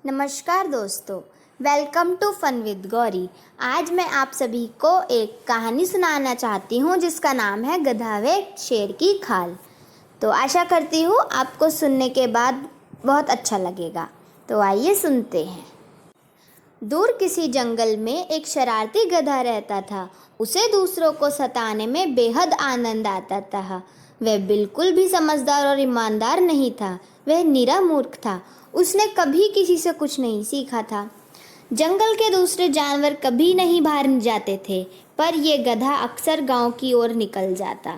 नमस्कार दोस्तों, welcome to fun with Gauri. आज मैं आप सभी को एक कहानी सुनाना चाहती हूँ जिसका नाम है गधा व शेर की खाल। तो आशा करती हूँ आपको सुनने के बाद बहुत अच्छा लगेगा। तो आइए सुनते हैं। दूर किसी जंगल में एक शरारती गधा रहता था। उसे दूसरों को सताने में बेहद आनंद आता था। वह बिल्कुल भी समझदार और ईमानदार नहीं था। वह निरा मूर्ख था। उसने कभी किसी से कुछ नहीं सीखा था। जंगल के दूसरे जानवर कभी नहीं बाहर जाते थे, पर यह गधा अक्सर गांव की ओर निकल जाता।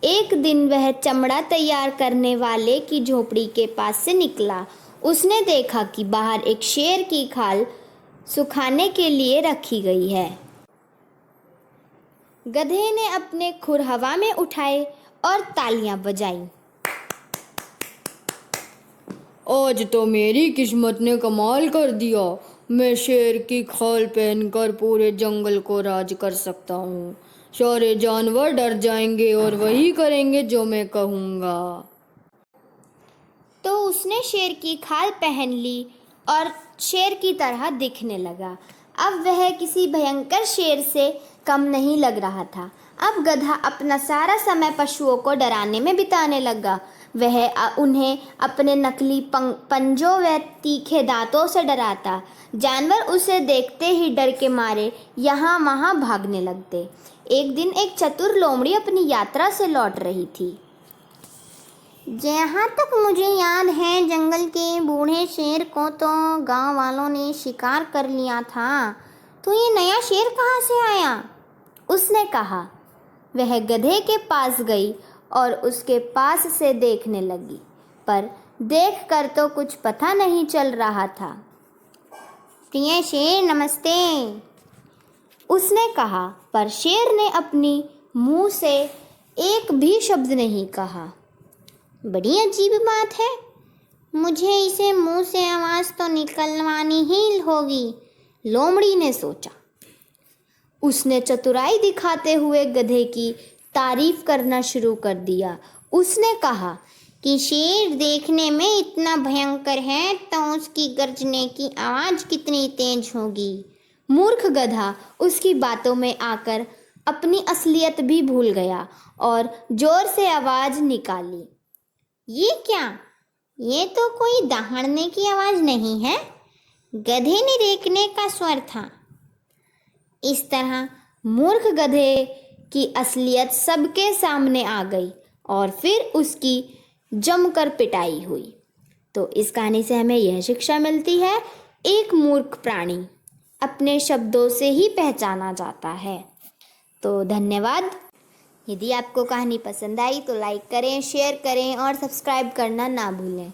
एक दिन वह चमड़ा तैयार करने वाले की झोपड़ी के पास से निकला। उसने देखा कि बाहर एक शेर की खाल सुखाने के लिए रखी गई है। गधे ने अपने खुर हवा में उठाए और तालियां बजाईं। आज तो मेरी किस्मत ने कमाल कर दिया। मैं शेर की खाल पहनकर पूरे जंगल को राज कर सकता हूँ। सारे जानवर डर जाएंगे और वही करेंगे जो मैं कहूँगा। तो उसने शेर की खाल पहन ली और शेर की तरह दिखने लगा। अब वह किसी भयंकर शेर से कम नहीं लग रहा था। अब गधा अपना सारा समय पशुओं को डराने में बिताने लगा। वह उन्हें अपने नकली पंजों व तीखे दांतों से डराता। जानवर उसे देखते ही डर के मारे यहाँ वहाँ भागने लगते। एक दिन एक चतुर लोमड़ी अपनी यात्रा से लौट रही थी। जहाँ तक मुझे याद है, जंगल के बूढ़े शेर को तो गांव वालों ने शिकार कर लिया था। तो ये नया शेर कहाँ से आया? उसने कहा। वह गधे के पास गई और उसके पास से देखने लगी, पर देखकर तो कुछ पता नहीं चल रहा था। प्रिय शेर, नमस्ते, उसने कहा, पर शेर ने अपनी मुंह से एक भी शब्द नहीं कहा। बड़ी अजीब बात है, मुझे इसे मुंह से आवाज़ तो निकलवानी ही होगी, लोमड़ी ने सोचा। उसने चतुराई दिखाते हुए गधे की तारीफ करना शुरू कर दिया। उसने कहा कि शेर देखने में इतना भयंकर है तो उसकी गर्जने की आवाज़ कितनी तेज होगी। मूर्ख गधा उसकी बातों में आकर अपनी असलियत भी भूल गया और जोर से आवाज़ निकाली। ये क्या? ये तो कोई दहाड़ने की आवाज़ नहीं है, गधे ने रेंकने का स्वर था। इस तरह मूर्ख गधे की असलियत सबके सामने आ गई और फिर उसकी जमकर पिटाई हुई। तो इस कहानी से हमें यह शिक्षा मिलती है, एक मूर्ख प्राणी अपने शब्दों से ही पहचाना जाता है। तो धन्यवाद। यदि आपको कहानी पसंद आई तो लाइक करें, शेयर करें और सब्सक्राइब करना ना भूलें।